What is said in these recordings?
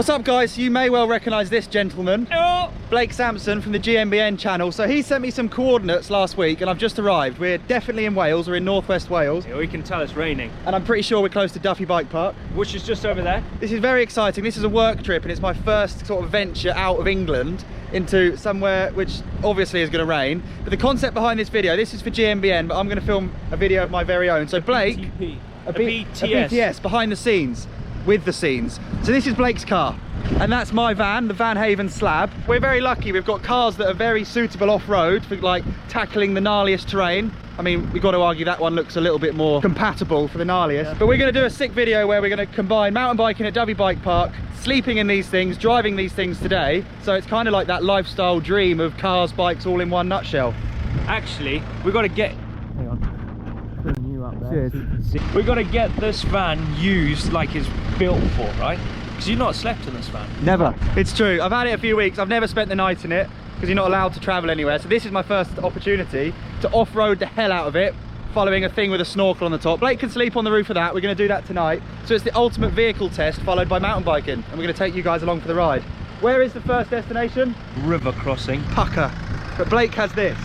What's up guys? You may well recognise this gentleman. Oh. Blake Samson from the GMBN channel. So he sent me some coordinates last week and I've just arrived. We're definitely in Wales, we're in northwest Wales. Yeah, we can tell it's raining. And I'm pretty sure we're close to DYFI Bike Park. Which is just over there. This is very exciting. This is a work trip and it's my first sort of venture out of England into somewhere which obviously is going to rain. But the concept behind this video, this is for GMBN, but I'm going to film a video of my very own. So Blake, a BTS behind the scenes, with the scenes. So this is Blake's car. And that's my van, the Haven Slab. We're very lucky, we've got cars that are very suitable off-road for like tackling the gnarliest terrain. I mean, we've got to argue that one looks a little bit more compatible for the gnarliest. Yeah. But we're going to do a sick video where we're going to combine mountain biking at DYFI Bike Park, sleeping in these things, driving these things today. So it's kind of like that lifestyle dream of cars, bikes, all in one nutshell. Actually, we've got to get... Hang on. Put a new up there. Cheers. We've got to get this van used like it's built for, right? Because you've not slept in this van. Never. It's true. I've had it a few weeks. I've never spent the night in it because you're not allowed to travel anywhere. So this is my first opportunity to off-road the hell out of it, following a thing with a snorkel on the top. Blake can sleep on the roof of that. We're going to do that tonight. So it's the ultimate vehicle test followed by mountain biking. And we're going to take you guys along for the ride. Where is the first destination? River crossing. Pucker. But Blake has this.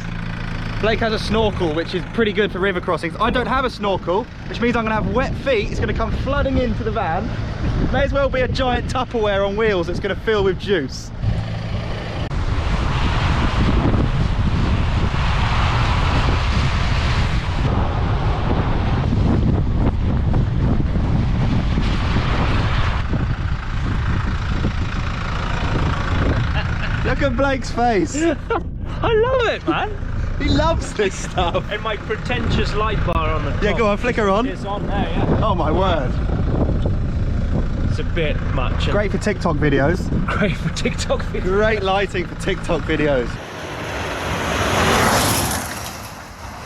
Blake has a snorkel, which is pretty good for river crossings. I don't have a snorkel, which means I'm going to have wet feet. It's going to come flooding into the van. May as well be a giant Tupperware on wheels that's going to fill with juice. Look at Blake's face. I love it, man. He loves this stuff. And my pretentious light bar on the top. Yeah, go on, flicker on. It's on there, yeah. Oh my word. It's a bit much. Great for TikTok videos. Great for TikTok videos. Great lighting for TikTok videos.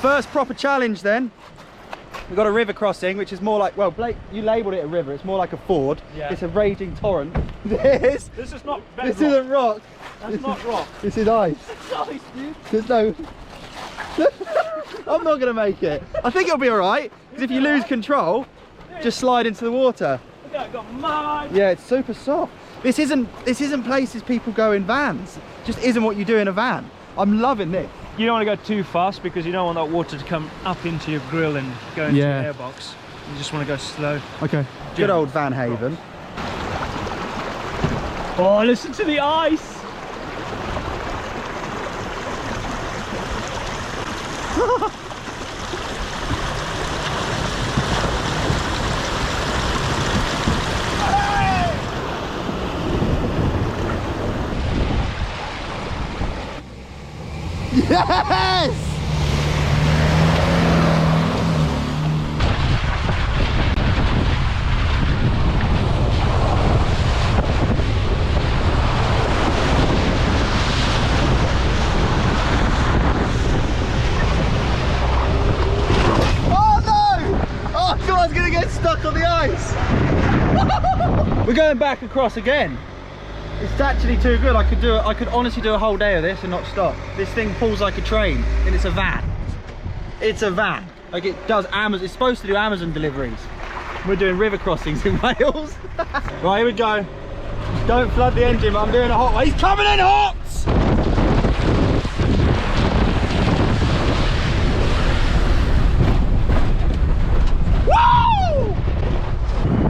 First proper challenge then. We've got a river crossing, which is more like, well, Blake, you labelled it a river. It's more like a ford. Yeah. It's a raging torrent. This is not bedrock. This isn't rock. That's not rock. This is ice. It's ice, dude. There's no... I'm not going to make it. I think it'll be all right, because if you lose control, just slide into the water. I got mine. Yeah, it's super soft. This isn't places people go in vans. It just isn't what you do in a van. I'm loving this. You don't want to go too fast because you don't want that water to come up into your grill and go into your airbox. You just want to go slow. Okay. Good old Van Haven. Oh, listen to the ice. Yes! Stuck on the ice. We're going back across again. It's actually too good. I could honestly do a whole day of this and not stop. This thing pulls like a train and it's a van. It's a van. Like it does Amazon. It's supposed to do Amazon deliveries. We're doing river crossings in Wales. Right, here we go. Just don't flood the engine, but I'm doing a hot one. He's coming in hot!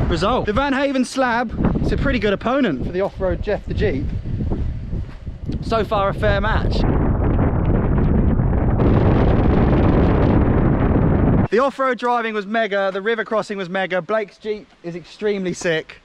Result. The Van Haven Slab, it's a pretty good opponent for the off-road Jeff the Jeep. So far a fair match. The off-road driving was mega, the river crossing was mega, Blake's Jeep is extremely sick,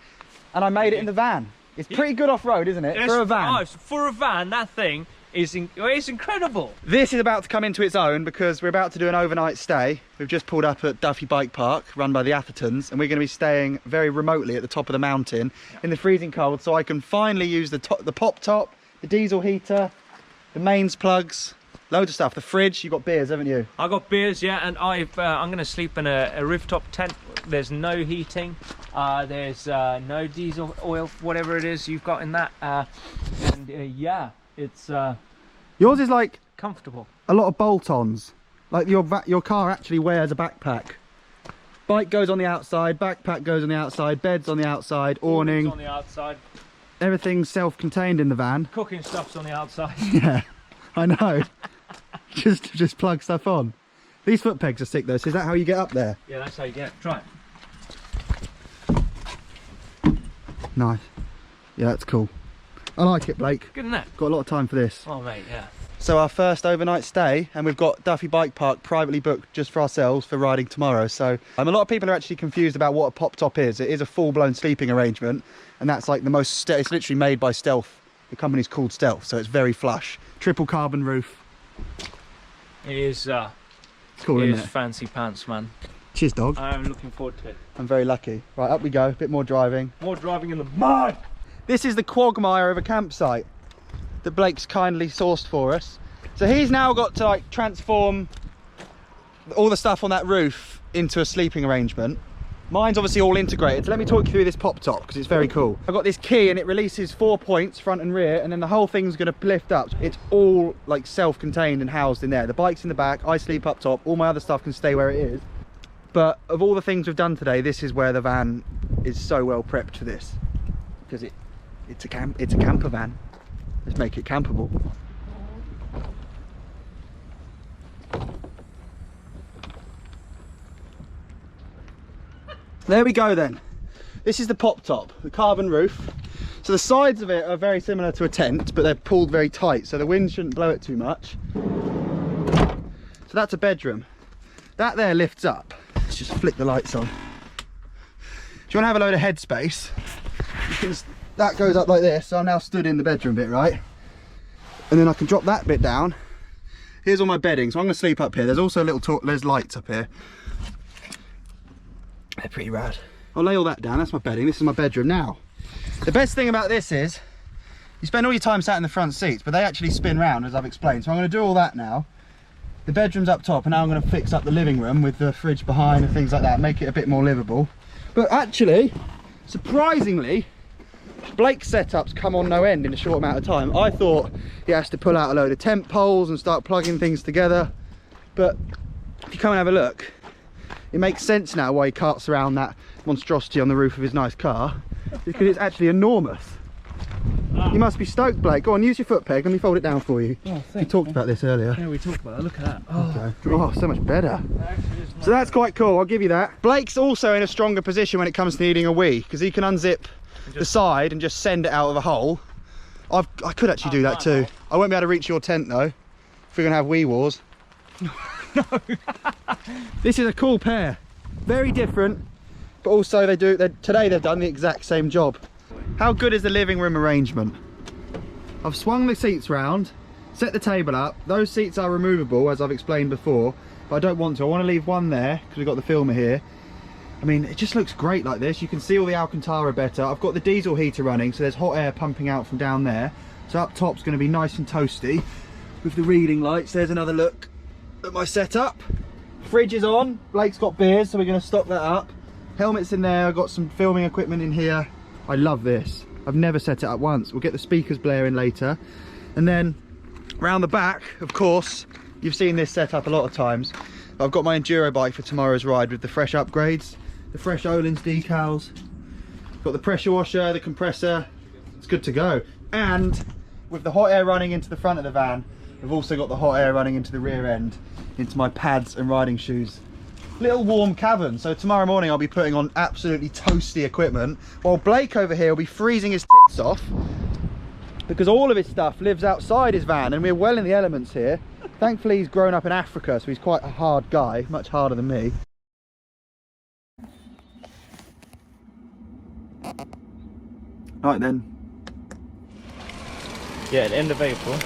and I made it in the van. It's pretty good off-road, isn't it? For a van. Oh, for a van, that thing is incredible. This is about to come into its own because we're about to do an overnight stay. We've just pulled up at DYFI Bike Park, run by the Athertons, and we're going to be staying very remotely at the top of the mountain in the freezing cold, so I can finally use the pop top, the diesel heater, the mains plugs, loads of stuff. The fridge, you've got beers, haven't you? I got beers, yeah, and I'm going to sleep in a rooftop tent. There's no heating, there's no diesel oil, whatever it is you've got in that, yeah. It's yours is like comfortable. A lot of bolt-ons. Like your car actually wears a backpack. Bike goes on the outside, backpack goes on the outside, bed's on the outside, awning on the outside. everything's self-contained in the van. Cooking stuff's on the outside. Yeah, I know. just plug stuff on. These foot pegs are sick though, so is that how you get up there? Yeah, that's how you get it. Try it. Nice. Yeah, that's cool. I like it, Blake. Good, isn't it? Got a lot of time for this. Oh, mate, yeah. So our first overnight stay, and we've got Duffy Bike Park privately booked just for ourselves for riding tomorrow. So a lot of people are actually confused about what a pop top is. It is a full-blown sleeping arrangement, and that's like the most, it's literally made by Stealth. The company's called Stealth, so it's very flush. Triple carbon roof. It is, It's cool, it isn't is it? fancy pants, man. Cheers, dog. I'm looking forward to it. I'm very lucky. Right, up we go. A bit more driving. More driving in the mud! This is the quagmire of a campsite that Blake's kindly sourced for us. So he's now got to like transform all the stuff on that roof into a sleeping arrangement. Mine's obviously all integrated, so let me talk you through this pop top because it's very cool. I've got this key and it releases 4 points, front and rear, and then the whole thing's going to lift up. It's all like self-contained and housed in there. The bike's in the back, I sleep up top, all my other stuff can stay where it is. But of all the things we've done today, this is where the van is so well prepped for this, because it's a camper van. Let's make it campable. There we go then. This is the pop top, the carbon roof. So the sides of it are very similar to a tent, but they're pulled very tight, so the wind shouldn't blow it too much. So that's a bedroom. That there lifts up. Let's just flick the lights on. If you want to have a load of headspace, that goes up like this, so I'm now stood in the bedroom bit, right? And then I can drop that bit down. Here's all my bedding, so I'm going to sleep up here. There's also a little there's lights up here. They're pretty rad. I'll lay all that down. That's my bedding. This is my bedroom now. The best thing about this is you spend all your time sat in the front seats, but they actually spin round, as I've explained. So I'm going to do all that now. The bedroom's up top, and now I'm going to fix up the living room with the fridge behind and things like that, make it a bit more livable. But actually, surprisingly, Blake's setups come on no end in a short amount of time. I thought he has to pull out a load of tent poles and start plugging things together, but if you come and have a look, it makes sense now why he carts around that monstrosity on the roof of his nice car, because it's actually enormous. You must be stoked, Blake. Go on, use your foot peg. Let me fold it down for you. Oh, We talked about this earlier. Yeah, we talked about that. Look at that. Okay. Oh, so much better. So that's quite cool, I'll give you that. Blake's also in a stronger position when it comes to needing a wee, because he can unzip the side and just send it out of a hole. I could actually do that too. I won't be able to reach your tent though, if we're going to have wee wars. No. This is a cool pair. Very different, but also today they've done the exact same job. How good is the living room arrangement? I've swung the seats round, set the table up. Those seats are removable, as I've explained before, but I don't want to. I want to leave one there because we've got the filmer here. I mean, it just looks great like this. You can see all the Alcantara better. I've got the diesel heater running, so there's hot air pumping out from down there. So up top's going to be nice and toasty with the reading lights. There's another look at my setup. Fridge is on. Blake's got beers, so we're going to stock that up. Helmet's in there. I've got some filming equipment in here. I love this. I've never set it up once. We'll get the speakers blaring later. And then round the back, of course, you've seen this set up a lot of times. I've got my enduro bike for tomorrow's ride with the fresh upgrades, the fresh Öhlins decals, got the pressure washer, the compressor. It's good to go. And with the hot air running into the front of the van, we've also got the hot air running into the rear end, into my pads and riding shoes. Little warm cavern, so tomorrow morning I'll be putting on absolutely toasty equipment, while Blake over here will be freezing his tits off because all of his stuff lives outside his van and we're well in the elements here. Thankfully he's grown up in Africa, so he's quite a hard guy, much harder than me. Right then. Yeah, at the end of April.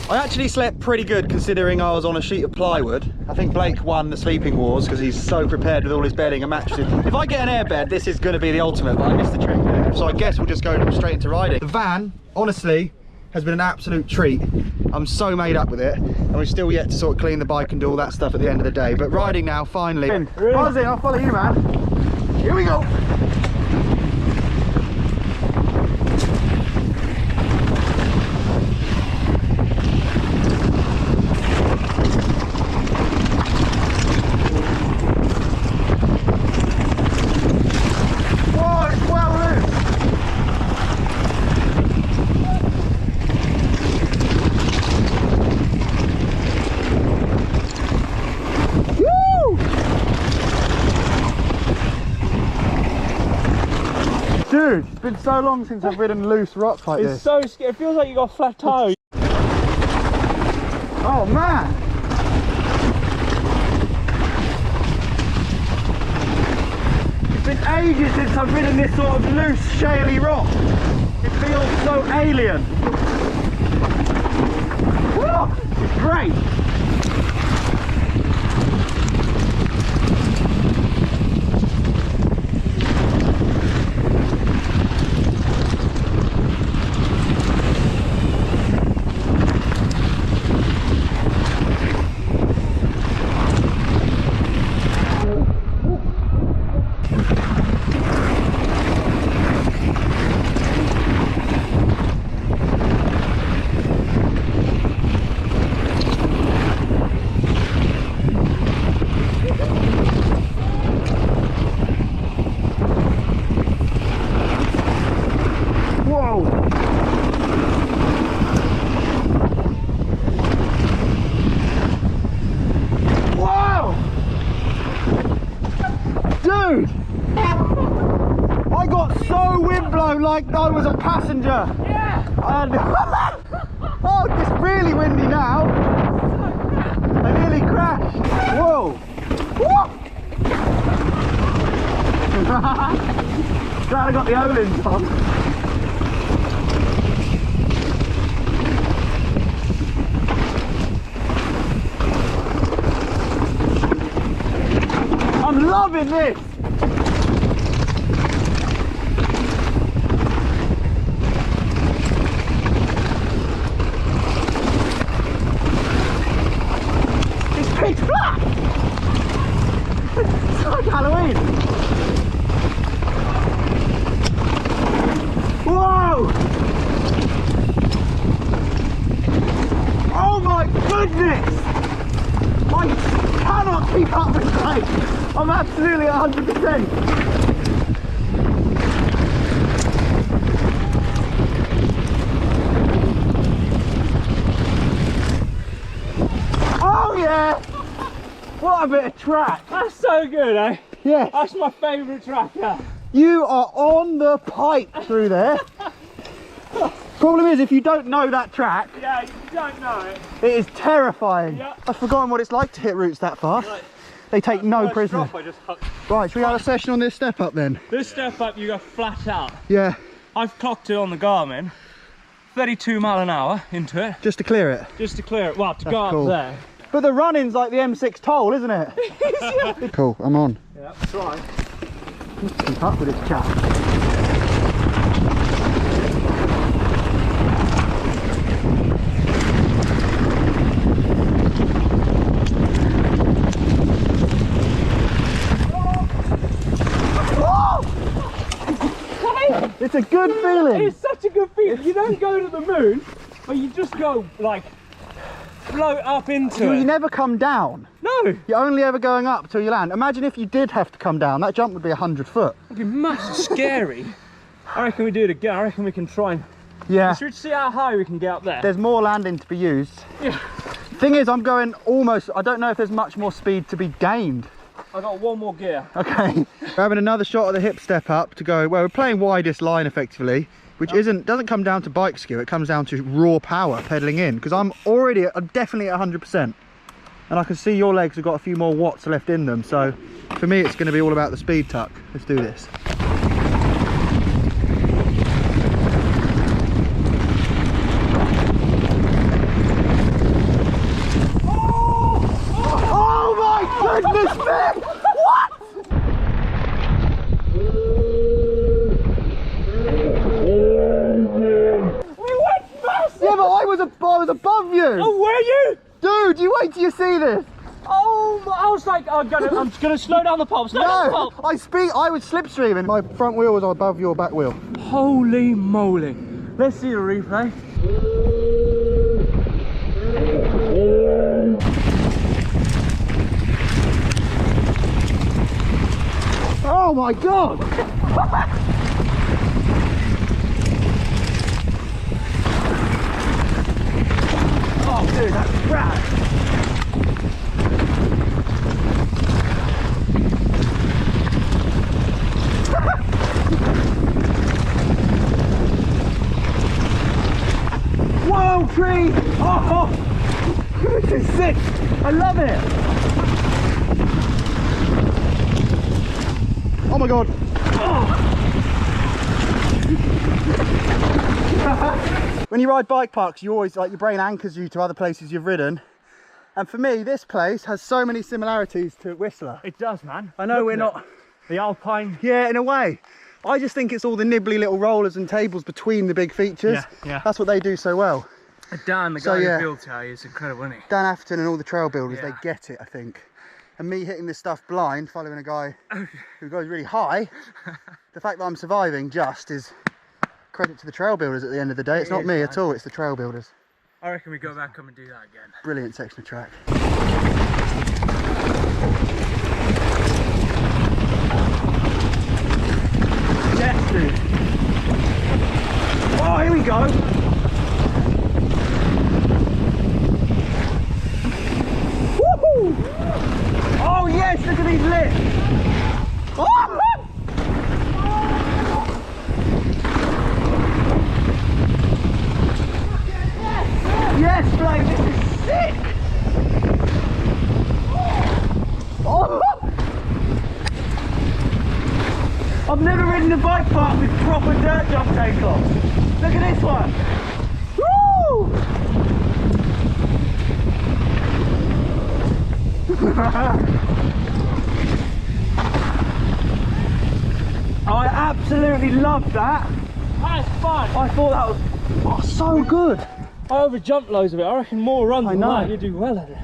I actually slept pretty good considering I was on a sheet of plywood. I think Blake won the sleeping wars because he's so prepared with all his bedding and mattresses. If I get an air bed, this is going to be the ultimate, but I missed the trick there. So I guess we'll just go straight into riding. The van, honestly, has been an absolute treat. I'm so made up with it, and we're still yet to sort of clean the bike and do all that stuff at the end of the day. But riding now, finally. Buzz in, I'll follow you, man. Here we go. been so long since I've ridden loose rock like this. It's so scary. It feels like you got a flat tire. Oh man! It's been ages since I've ridden this sort of loose, shaly rock. It feels so alien. Woo! It's great. Like I was a passenger. Yeah. And oh, it's really windy now. I nearly crashed. Whoa. Glad I got the Olins on. I'm loving this. It's flat! It's like Halloween! Whoa! Oh my goodness! I cannot keep up with this. I'm absolutely 100%. Oh yeah! What a bit of track! That's so good, eh? Yes. That's my favourite track, yeah. You are on the pipe through there. Problem is, if you don't know that track, Yeah, you don't know it. it is terrifying. Yeah. I've forgotten what it's like to hit roots that fast. Right. They take no First prisoners. drop, I just hooked. Right, should we have a session on this step up then? This step up, you go flat out. Yeah, I've clocked it on the Garmin, 32 mile an hour into it, just to clear it. just to clear it. Well, to That's go cool. up there. But the running's like the M6 toll, isn't it? Cool, I'm on. Yeah, try. Keep up with this chap. It's a good feeling. It's such a good feeling. You don't go to the moon, but you just go like float up into You it. never come down. No, You're only ever going up till you land. Imagine if you did have to come down. That jump would be 100 foot. it'd be massive, scary. I reckon we do it again. I reckon we can try and Yeah. should we see how high we can get up there. There's more landing to be used. Yeah. Thing is, I'm going almost, I don't know if there's much more speed to be gained. I got one more gear. Okay, we're having another shot of the hip step up to go, well, we're playing widest line effectively, which doesn't come down to bike skill, it comes down to raw power pedaling in, because I'm definitely at 100%. And I can see your legs have got a few more watts left in them, so for me it's going to be all about the speed tuck. Let's do this. Oh my goodness me! What? We went massive! Yeah, but I was above you! Oh, were you? Dude, you wait till you see this! Oh, I was like, I'm gonna slow down the pulse. Slow down the No! pulse. I was slipstreaming. My front wheel was above your back wheel. Holy moly! Let's see the replay. Oh my god! Oh dude, that's rad! tree. Oh, this is sick. I love it. Oh my God. When you ride bike parks, you always, like, your brain anchors you to other places you've ridden. And for me, this place has so many similarities to Whistler. It does, man. I know we're not... The Alpine. Yeah, in a way. I just think it's all the nibbly little rollers and tables between the big features. Yeah. That's what they do so well. Dan, the guy who built it, is incredible, isn't he? Dan Atherton and all the trail builders, Yeah. they get it, I think. And me hitting this stuff blind, following a guy who goes really high, the fact that I'm surviving just is credit to the trail builders at the end of the day. It's not me at all, it's the trail builders. I reckon we go back, come and do that again. Brilliant section of track. Yes, dude. Oh, here we go. Woohoo! Oh yes, look at these lifts. Oh! Yes, Blake, this is sick. Oh! I've never ridden a bike park with proper dirt jump takeoff. Look at this one. Woo! I absolutely loved that. That's fun. I thought that was so good. I overjumped loads of it. I reckon more runs than that, you do well at it.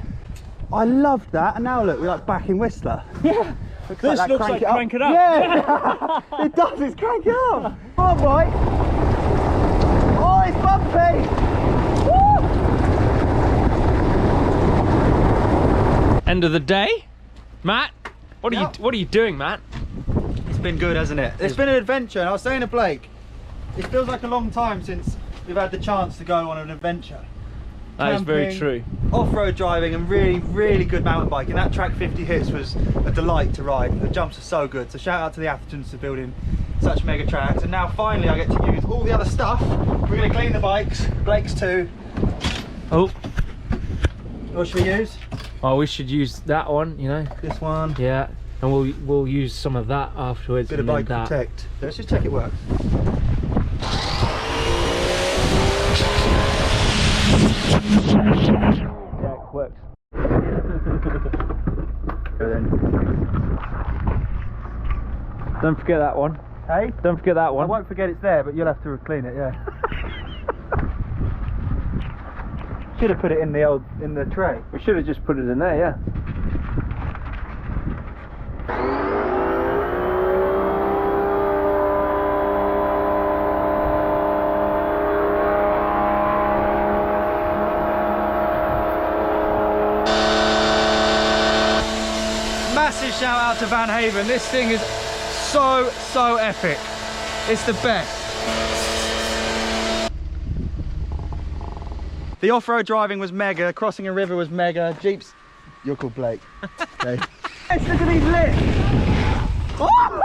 I loved that, and now look, we're like back in Whistler. Yeah. This looks like crank it up. Yeah, it does, it's crank it up. Come on, boy. Oh, it's bumpy. Woo! End of the day, Matt. What are you doing, Matt? It's been good, hasn't it? It's been an adventure, and I was saying to Blake, it feels like a long time since we've had the chance to go on an adventure. That is very true. Off-road driving and really good mountain biking. That track 50 hits was a delight to ride. The jumps are so good. So shout out to the Athertons for building such mega tracks. And now finally I get to use all the other stuff. We're going to clean the bikes, Blake's too. Oh. What should we use? Oh, we should use that one, you know. This one. Yeah. And we'll use some of that afterwards. Bit of bike protect. Let's just check it works. Yeah, it works. Don't forget that one. Hey? Don't forget that one. I won't forget it's there, but you'll have to clean it, yeah. Should have put it in the tray. We should have just put it in there, yeah. Massive shout out to Van Haven. This thing is so epic. It's the best. The off-road driving was mega, crossing a river was mega, Jeeps... You're called Blake. Okay. Let's look at these lifts. Oh!